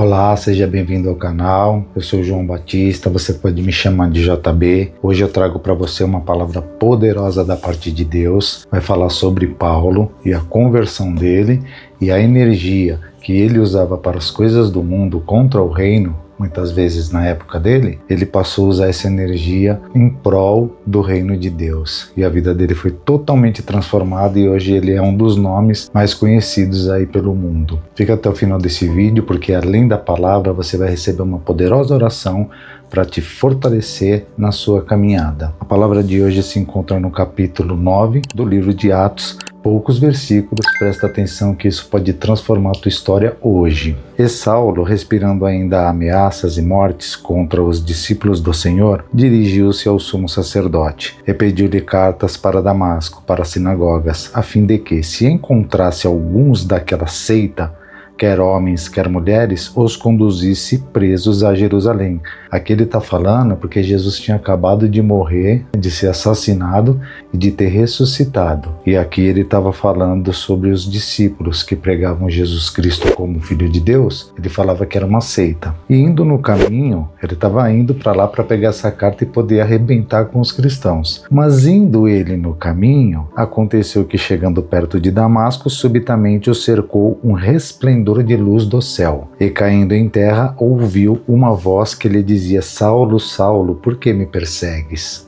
Olá, seja bem-vindo ao canal. Eu sou João Batista, você pode me chamar de JB. Hoje eu trago para você uma palavra poderosa da parte de Deus. Vai falar sobre Paulo e a conversão dele e a energia que ele usava para as coisas do mundo contra o reino. Muitas vezes na época dele, ele passou a usar essa energia em prol do reino de Deus. E a vida dele foi totalmente transformada e hoje ele é um dos nomes mais conhecidos aí pelo mundo. Fica até o final desse vídeo porque além da palavra você vai receber uma poderosa oração para te fortalecer na sua caminhada. A palavra de hoje se encontra no capítulo 9 do livro de Atos. Poucos versículos, presta atenção que isso pode transformar a tua história hoje. E Saulo, respirando ainda ameaças e mortes contra os discípulos do Senhor, dirigiu-se ao sumo sacerdote e pediu-lhe cartas para Damasco, para as sinagogas, a fim de que, se encontrasse alguns daquela seita, quer homens, quer mulheres, os conduzisse presos a Jerusalém. Aqui ele está falando porque Jesus tinha acabado de morrer, de ser assassinado e de ter ressuscitado. E aqui ele estava falando sobre os discípulos que pregavam Jesus Cristo como Filho de Deus. Ele falava que era uma seita. E indo no caminho, ele estava indo para lá para pegar essa carta e poder arrebentar com os cristãos. Mas indo ele no caminho, aconteceu que chegando perto de Damasco, subitamente o cercou um resplendor de luz do céu, e caindo em terra, ouviu uma voz que lhe dizia: Saulo, Saulo, por que me persegues?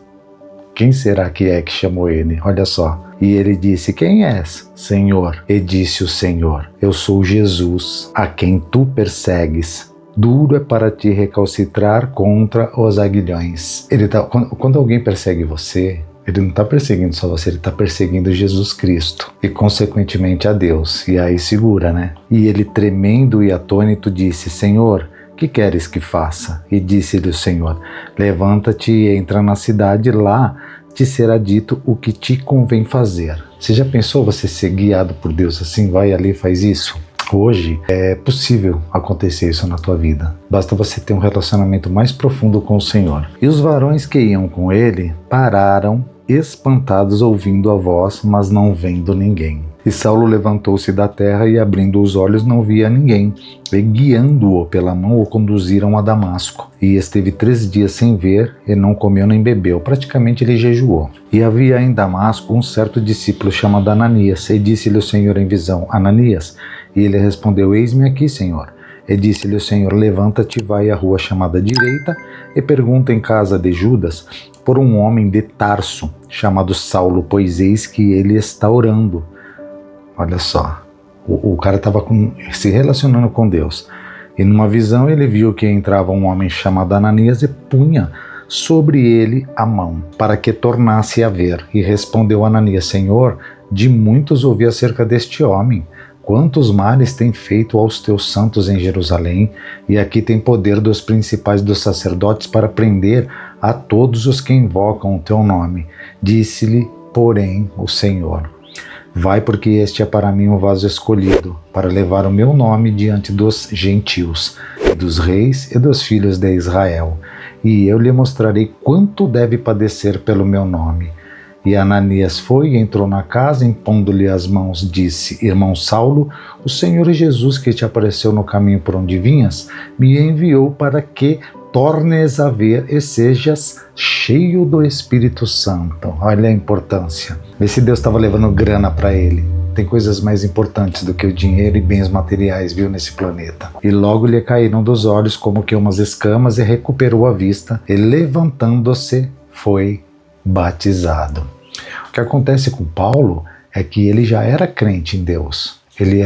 Quem será que chamou ele? Olha só. E ele disse: Quem és, Senhor? E disse o Senhor: Eu sou Jesus, a quem tu persegues. Duro é para ti recalcitrar contra os aguilhões. Quando alguém persegue você, ele não está perseguindo só você, ele está perseguindo Jesus Cristo e consequentemente a Deus. E aí segura, né? E ele, tremendo e atônito, disse: Senhor, que queres que faça? E disse-lhe o Senhor: Levanta-te e entra na cidade, lá te será dito o que te convém fazer. Você já pensou você ser guiado por Deus assim? Vai ali e faz isso? Hoje é possível acontecer isso na tua vida. Basta você ter um relacionamento mais profundo com o Senhor. E os varões que iam com ele pararam, espantados, ouvindo a voz, mas não vendo ninguém. E Saulo levantou-se da terra e, abrindo os olhos, não via ninguém. E, guiando-o pela mão, o conduziram a Damasco. E esteve 3 dias sem ver, e não comeu nem bebeu. Praticamente ele jejuou. E havia em Damasco um certo discípulo chamado Ananias. E disse-lhe o Senhor em visão: Ananias. E ele respondeu: Eis-me aqui, Senhor. E disse-lhe o Senhor: Levanta-te, vai à rua chamada Direita, e pergunta em casa de Judas por um homem de Tarso, chamado Saulo, pois eis que ele está orando. Olha só, o cara estava se relacionando com Deus. E numa visão ele viu que entrava um homem chamado Ananias e punha sobre ele a mão, para que tornasse a ver. E respondeu Ananias: Senhor, de muitos ouvi acerca deste homem. Quantos males tem feito aos teus santos em Jerusalém, e aqui tem poder dos principais dos sacerdotes para prender a todos os que invocam o teu nome. Disse-lhe, porém, o Senhor: Vai, porque este é para mim um vaso escolhido, para levar o meu nome diante dos gentios, e dos reis e dos filhos de Israel. E eu lhe mostrarei quanto deve padecer pelo meu nome. E Ananias foi e entrou na casa, impondo-lhe as mãos, disse: Irmão Saulo, o Senhor Jesus, que te apareceu no caminho por onde vinhas, me enviou para que tornes a ver e sejas cheio do Espírito Santo. Olha a importância. Vê se Deus estava levando grana para ele. Tem coisas mais importantes do que o dinheiro e bens materiais, viu, nesse planeta. E logo lhe caíram dos olhos como que umas escamas, e recuperou a vista, e levantando-se foi batizado. O que acontece com Paulo é que ele já era crente em Deus. Ele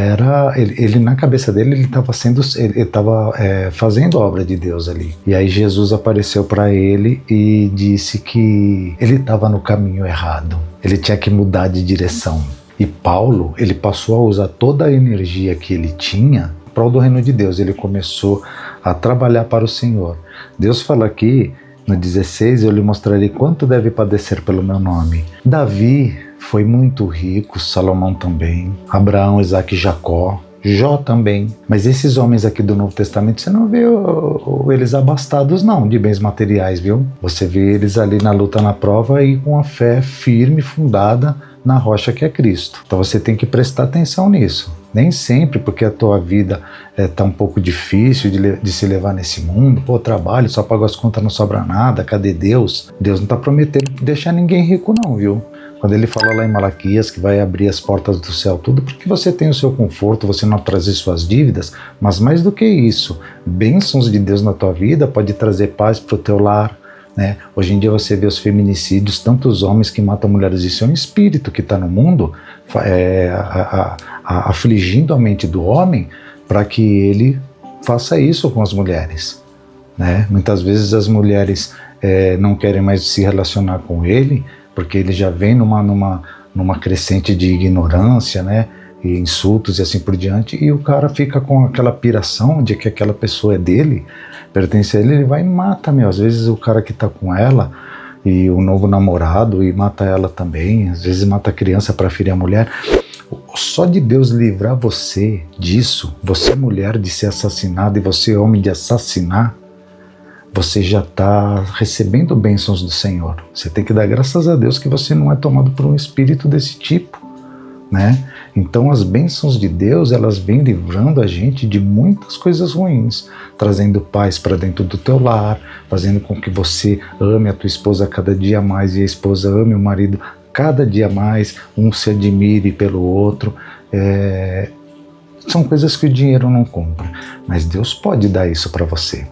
na cabeça dele ele estava fazendo a obra de Deus ali. E aí Jesus apareceu para ele e disse que ele estava no caminho errado. Ele tinha que mudar de direção. E Paulo, ele passou a usar toda a energia que ele tinha em prol do reino de Deus. Ele começou a trabalhar para o Senhor. Deus fala aqui no 16: Eu lhe mostrarei quanto deve padecer pelo meu nome. Davi foi muito rico, Salomão também, Abraão, Isaac e Jacó, Jó também. Mas esses homens aqui do Novo Testamento, você não vê eles abastados não, de bens materiais, viu? Você vê eles ali na luta, na prova e com a fé firme, fundada na rocha que é Cristo. Então você tem que prestar atenção nisso. Nem sempre, porque a tua vida tá um pouco difícil de se levar nesse mundo. Pô, trabalho, só pago as contas, não sobra nada, cadê Deus? Deus não tá prometendo deixar ninguém rico não, viu? Quando ele fala lá em Malaquias que vai abrir as portas do céu, tudo porque você tem o seu conforto, você não trazer suas dívidas, mas mais do que isso, bênçãos de Deus na tua vida pode trazer paz para o teu lar, né? Hoje em dia você vê os feminicídios, tantos homens que matam mulheres, isso é um espírito que está no mundo, afligindo a mente do homem para que ele faça isso com as mulheres, né? Muitas vezes as mulheres não querem mais se relacionar com ele, porque ele já vem numa crescente de ignorância, né, e insultos e assim por diante, e o cara fica com aquela piração de que aquela pessoa é dele, pertence a ele, ele vai e mata, às vezes o cara que tá com ela, e o novo namorado, e mata ela também, às vezes mata a criança para ferir a mulher. Só de Deus livrar você disso, você mulher de ser assassinada e você homem de assassinar, você já está recebendo bênçãos do Senhor. Você tem que dar graças a Deus que você não é tomado por um espírito desse tipo, né? Então as bênçãos de Deus, elas vêm livrando a gente de muitas coisas ruins, trazendo paz para dentro do teu lar, fazendo com que você ame a tua esposa cada dia mais e a esposa ame o marido cada dia mais, um se admire pelo outro. São coisas que o dinheiro não compra, mas Deus pode dar isso para você.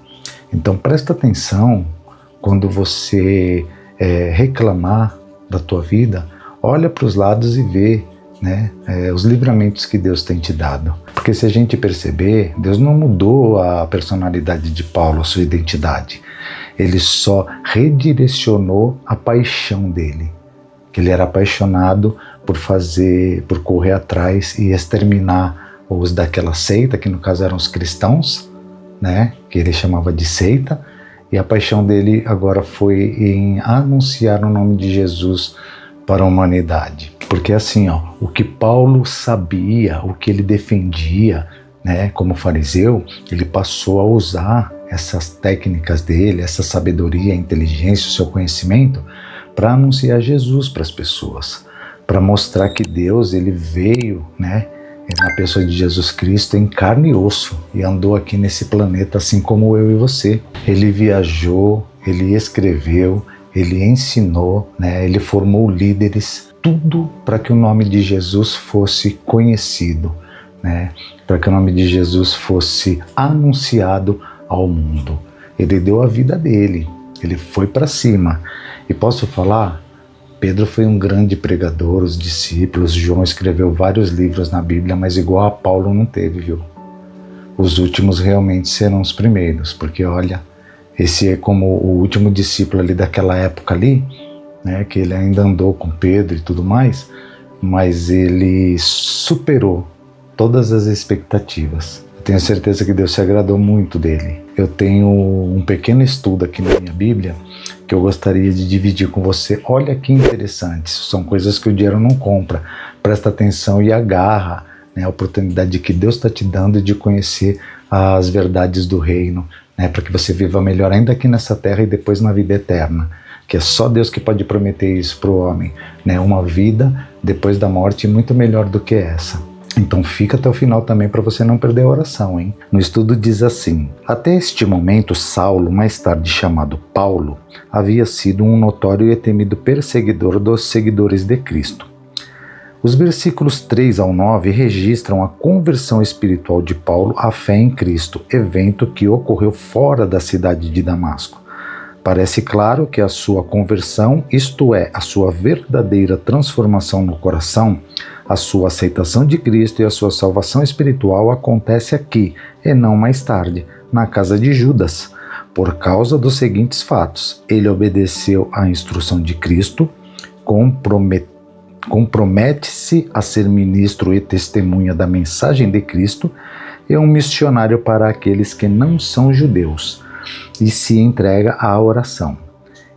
Então presta atenção quando você reclamar da tua vida, olha para os lados e vê, né, os livramentos que Deus tem te dado. Porque se a gente perceber, Deus não mudou a personalidade de Paulo, a sua identidade. Ele só redirecionou a paixão dele. Que ele era apaixonado por correr atrás e exterminar os daquela seita, que no caso eram os cristãos, né, que ele chamava de seita, e a paixão dele agora foi em anunciar o nome de Jesus para a humanidade. Porque assim, o que Paulo sabia, o que ele defendia, né, como fariseu, ele passou a usar essas técnicas dele, essa sabedoria, inteligência, o seu conhecimento, para anunciar Jesus para as pessoas, para mostrar que Deus, ele veio, né, na pessoa de Jesus Cristo em carne e osso e andou aqui nesse planeta assim como eu e você. Ele viajou, ele escreveu, ele ensinou, né? Ele formou líderes, tudo para que o nome de Jesus fosse conhecido, né? Para que o nome de Jesus fosse anunciado ao mundo. Ele deu a vida dele, ele foi para cima. E posso falar? Pedro foi um grande pregador, os discípulos, João escreveu vários livros na Bíblia, mas igual a Paulo não teve, viu? Os últimos realmente serão os primeiros, porque olha, esse é como o último discípulo ali daquela época ali, né, que ele ainda andou com Pedro e tudo mais, mas ele superou todas as expectativas. Eu tenho certeza que Deus se agradou muito dele. Eu tenho um pequeno estudo aqui na minha Bíblia que eu gostaria de dividir com você. Olha que interessante, são coisas que o dinheiro não compra. Presta atenção e agarra, né, a oportunidade que Deus está te dando de conhecer as verdades do reino, né, para que você viva melhor ainda aqui nessa terra e depois na vida eterna, que é só Deus que pode prometer isso para o homem, né, uma vida depois da morte muito melhor do que essa. Então fica até o final também para você não perder a oração, hein? No estudo diz assim: até este momento Saulo, mais tarde chamado Paulo, havia sido um notório e temido perseguidor dos seguidores de Cristo. Os versículos 3 ao 9 registram a conversão espiritual de Paulo à fé em Cristo, evento que ocorreu fora da cidade de Damasco. Parece claro que a sua conversão, isto é, a sua verdadeira transformação no coração, a sua aceitação de Cristo e a sua salvação espiritual acontece aqui, e não mais tarde, na casa de Judas, por causa dos seguintes fatos. Ele obedeceu à instrução de Cristo, compromete-se a ser ministro e testemunha da mensagem de Cristo e um missionário para aqueles que não são judeus, e se entrega à oração.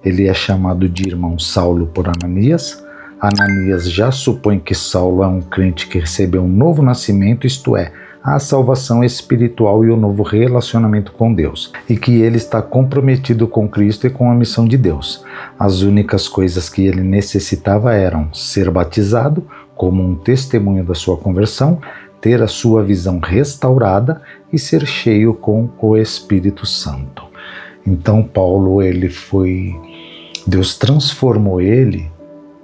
Ele é chamado de irmão Saulo por Ananias. Ananias já supõe que Saulo é um crente que recebeu um novo nascimento, isto é, a salvação espiritual e o novo relacionamento com Deus, e que ele está comprometido com Cristo e com a missão de Deus. As únicas coisas que ele necessitava eram ser batizado como um testemunho da sua conversão, ter a sua visão restaurada e ser cheio com o Espírito Santo. Então Paulo, Deus transformou ele,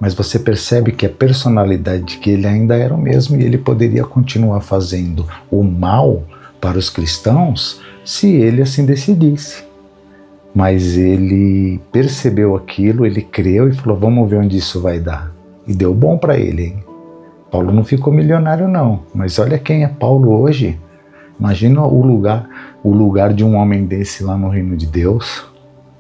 mas você percebe que a personalidade que ele ainda era o mesmo e ele poderia continuar fazendo o mal para os cristãos se ele assim decidisse. Mas ele percebeu aquilo, ele creu e falou, vamos ver onde isso vai dar. E deu bom para ele, hein? Paulo não ficou milionário não, mas olha quem é Paulo hoje. Imagina o lugar de um homem desse lá no reino de Deus.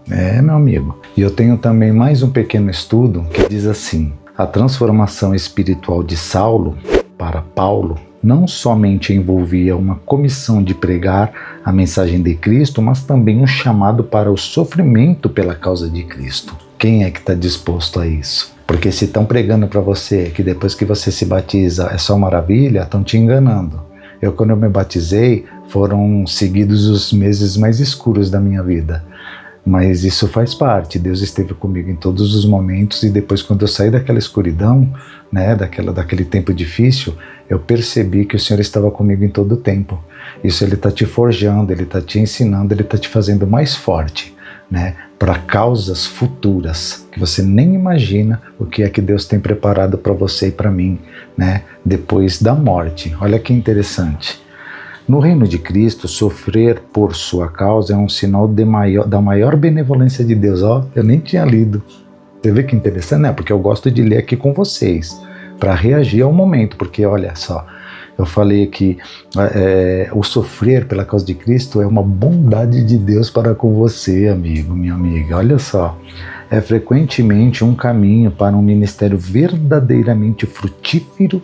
Meu amigo. E eu tenho também mais um pequeno estudo que diz assim: a transformação espiritual de Saulo para Paulo não somente envolvia uma comissão de pregar a mensagem de Cristo, mas também um chamado para o sofrimento pela causa de Cristo. Quem é que está disposto a isso? Porque se estão pregando para você que depois que você se batiza é só maravilha, estão te enganando. Quando eu me batizei, foram seguidos os meses mais escuros da minha vida. Mas isso faz parte, Deus esteve comigo em todos os momentos e depois quando eu saí daquela escuridão, daquele tempo difícil, eu percebi que o Senhor estava comigo em todo o tempo. Isso Ele está te forjando, Ele está te ensinando, Ele está te fazendo mais forte, para causas futuras, que você nem imagina o que é que Deus tem preparado para você e para mim, depois da morte. Olha que interessante. No reino de Cristo, sofrer por sua causa é um sinal da maior benevolência de Deus. Eu nem tinha lido. Você vê que interessante, Porque eu gosto de ler aqui com vocês, para reagir ao momento, porque olha só, eu falei que o sofrer pela causa de Cristo é uma bondade de Deus para com você, amigo, minha amiga. Olha só, é frequentemente um caminho para um ministério verdadeiramente frutífero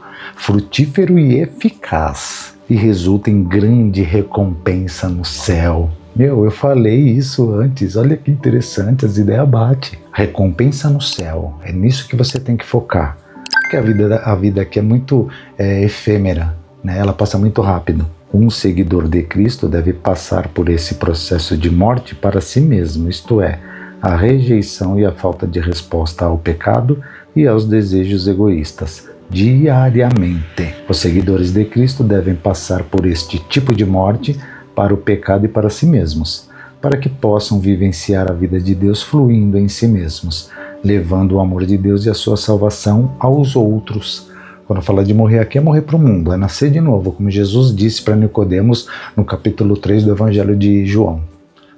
e eficaz. E resulta em grande recompensa no céu. Eu falei isso antes, olha que interessante, as ideias batem. Recompensa no céu, é nisso que você tem que focar. Porque a vida aqui é muito efêmera, ela passa muito rápido. Um seguidor de Cristo deve passar por esse processo de morte para si mesmo, isto é, a rejeição e a falta de resposta ao pecado e aos desejos egoístas. Diariamente. Os seguidores de Cristo devem passar por este tipo de morte para o pecado e para si mesmos, para que possam vivenciar a vida de Deus fluindo em si mesmos, levando o amor de Deus e a sua salvação aos outros. Quando fala de morrer aqui, é morrer para o mundo, é nascer de novo, como Jesus disse para Nicodemos no capítulo 3 do Evangelho de João.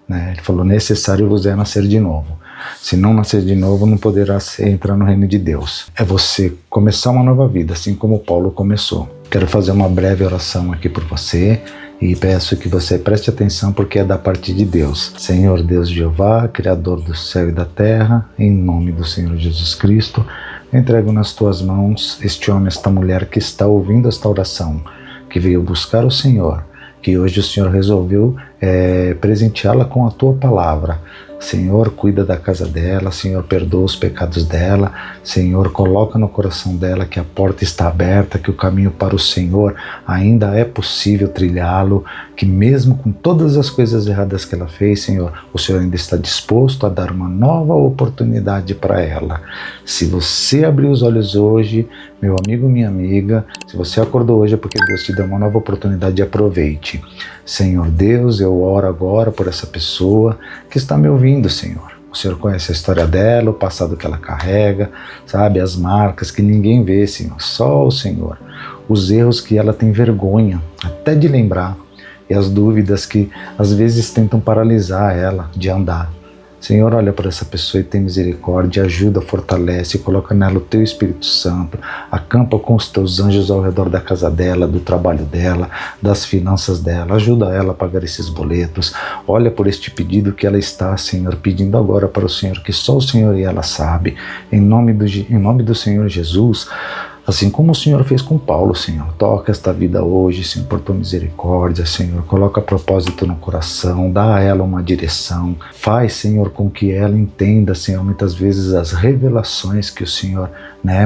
Ele falou, necessário vos é nascer de novo. Se não nascer de novo, não poderá entrar no reino de Deus. É você começar uma nova vida, assim como Paulo começou. Quero fazer uma breve oração aqui por você e peço que você preste atenção porque é da parte de Deus. Senhor Deus Jeová, Criador do céu e da terra, em nome do Senhor Jesus Cristo, entrego nas tuas mãos este homem, esta mulher que está ouvindo esta oração, que veio buscar o Senhor, que hoje o Senhor resolveu presenteá-la com a tua palavra. Senhor, cuida da casa dela, Senhor, perdoa os pecados dela, Senhor, coloca no coração dela que a porta está aberta, que o caminho para o Senhor ainda é possível trilhá-lo, que mesmo com todas as coisas erradas que ela fez, Senhor, o Senhor ainda está disposto a dar uma nova oportunidade para ela. Se você abrir os olhos hoje, meu amigo, minha amiga, se você acordou hoje é porque Deus te deu uma nova oportunidade e aproveite. Senhor Deus, eu oro agora por essa pessoa que está me ouvindo, Senhor. O Senhor conhece a história dela, o passado que ela carrega, sabe, as marcas que ninguém vê, Senhor, só o Senhor. Os erros que ela tem vergonha até de lembrar e as dúvidas que às vezes tentam paralisar ela de andar. Senhor, olha para essa pessoa e tem misericórdia, ajuda, fortalece, coloca nela o teu Espírito Santo, acampa com os teus anjos ao redor da casa dela, do trabalho dela, das finanças dela, ajuda ela a pagar esses boletos, olha por este pedido que ela está, Senhor, pedindo agora para o Senhor, que só o Senhor e ela sabe, em nome do Senhor Jesus. Assim como o Senhor fez com Paulo, Senhor, toca esta vida hoje, Senhor, por tua misericórdia, Senhor, coloca propósito no coração, dá a ela uma direção, faz, Senhor, com que ela entenda, Senhor, muitas vezes as revelações que o Senhor,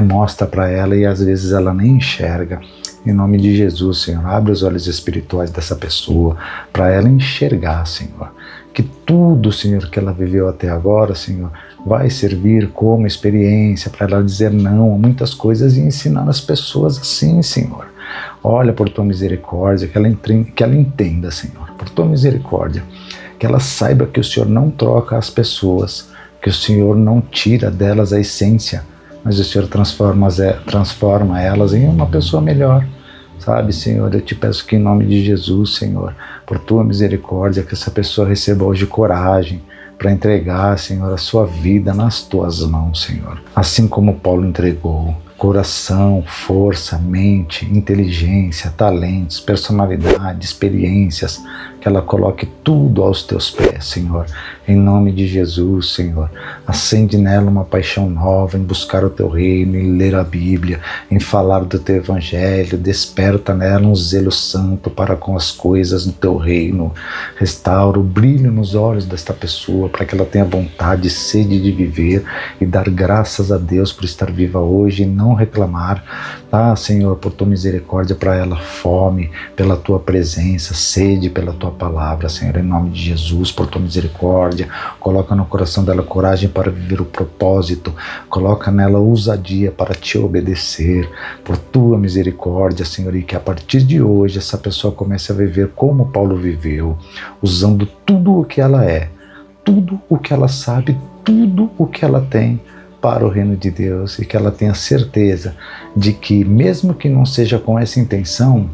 mostra para ela e às vezes ela nem enxerga. Em nome de Jesus, Senhor, abre os olhos espirituais dessa pessoa para ela enxergar, Senhor, que tudo, Senhor, que ela viveu até agora, Senhor, vai servir como experiência para ela dizer não a muitas coisas e ensinar as pessoas assim, Senhor. Olha por tua misericórdia, que ela entenda, Senhor, por tua misericórdia, que ela saiba que o Senhor não troca as pessoas, que o Senhor não tira delas a essência, mas o Senhor transforma elas em uma pessoa melhor. Sabe, Senhor, eu te peço que em nome de Jesus, Senhor, por tua misericórdia, que essa pessoa receba hoje coragem para entregar, Senhor, a sua vida nas tuas mãos, Senhor. Assim como Paulo entregou coração, força, mente, inteligência, talentos, personalidade, experiências, que ela coloque tudo aos teus pés, Senhor. Em nome de Jesus, Senhor. Acende nela uma paixão nova em buscar o teu reino, em ler a Bíblia, em falar do teu evangelho. Desperta nela um zelo santo para com as coisas do teu reino. Restaura o brilho nos olhos desta pessoa para que ela tenha vontade e sede de viver e dar graças a Deus por estar viva hoje e não reclamar. Senhor, por tua misericórdia para ela, fome pela tua presença, sede pela tua palavra, Senhor, em nome de Jesus, por tua misericórdia. Coloca no coração dela coragem para viver o propósito, coloca nela ousadia para te obedecer, por tua misericórdia, Senhor, e que a partir de hoje essa pessoa comece a viver como Paulo viveu, usando tudo o que ela é, tudo o que ela sabe, tudo o que ela tem para o reino de Deus, e que ela tenha certeza de que, mesmo que não seja com essa intenção,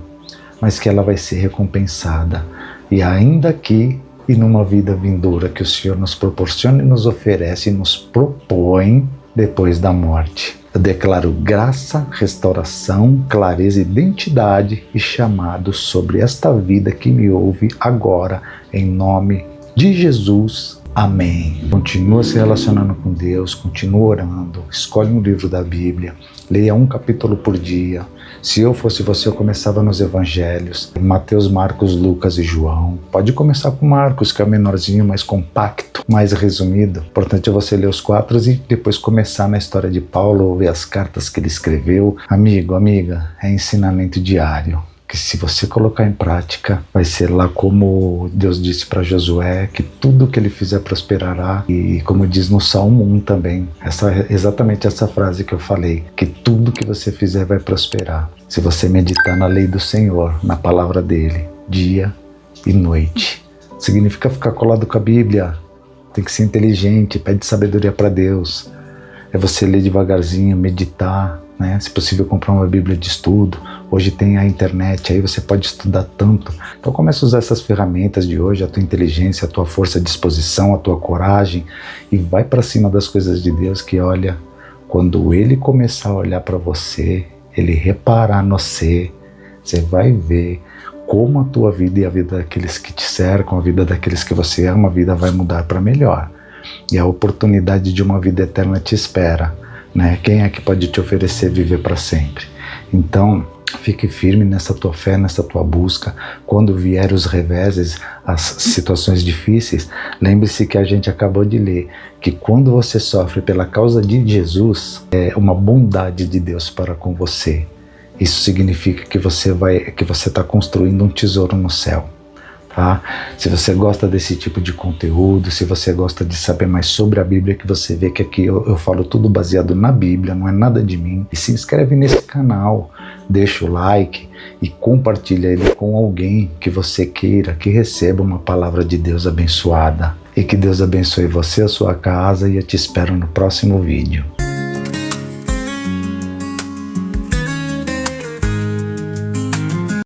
mas que ela vai ser recompensada, e ainda aqui e numa vida vindoura que o Senhor nos proporciona e nos oferece e nos propõe depois da morte. Eu declaro graça, restauração, clareza, identidade e chamado sobre esta vida que me ouve agora, em nome de Jesus. Amém. Continua se relacionando com Deus, continua orando, escolhe um livro da Bíblia, leia um capítulo por dia. Se eu fosse você, eu começava nos evangelhos, Mateus, Marcos, Lucas e João. Pode começar com Marcos, que é o menorzinho, mais compacto, mais resumido. O importante é você ler os 4 e depois começar na história de Paulo, ou ver as cartas que ele escreveu. Amigo, amiga, é ensinamento diário, que se você colocar em prática, vai ser lá como Deus disse para Josué, que tudo que ele fizer prosperará. E como diz no Salmo 1 também, exatamente essa frase que eu falei, que tudo que você fizer vai prosperar. Se você meditar na lei do Senhor, na palavra dele, dia e noite. Significa ficar colado com a Bíblia, tem que ser inteligente, pede sabedoria para Deus. É você ler devagarzinho, meditar, né? Se possível comprar uma Bíblia de estudo. Hoje tem a internet, aí você pode estudar tanto. Então começa a usar essas ferramentas de hoje, a tua inteligência, a tua força de disposição, a tua coragem, e vai para cima das coisas de Deus, que olha, quando ele começar a olhar para você, ele reparar no você vai ver como a tua vida e a vida daqueles que te cercam, a vida daqueles que você ama, a vida vai mudar para melhor. E a oportunidade de uma vida eterna te espera, né? Quem é que pode te oferecer viver para sempre? Então, fique firme nessa tua fé, nessa tua busca. Quando vier os reveses, as situações difíceis, lembre-se que a gente acabou de ler, que quando você sofre pela causa de Jesus, é uma bondade de Deus para com você. Isso significa que você está construindo um tesouro no céu. Tá? Se você gosta desse tipo de conteúdo, se você gosta de saber mais sobre a Bíblia, que você vê que aqui eu falo tudo baseado na Bíblia, não é nada de mim, e se inscreve nesse canal, deixa o like e compartilha ele com alguém que você queira que receba uma palavra de Deus abençoada. E que Deus abençoe você, a sua casa, e eu te espero no próximo vídeo.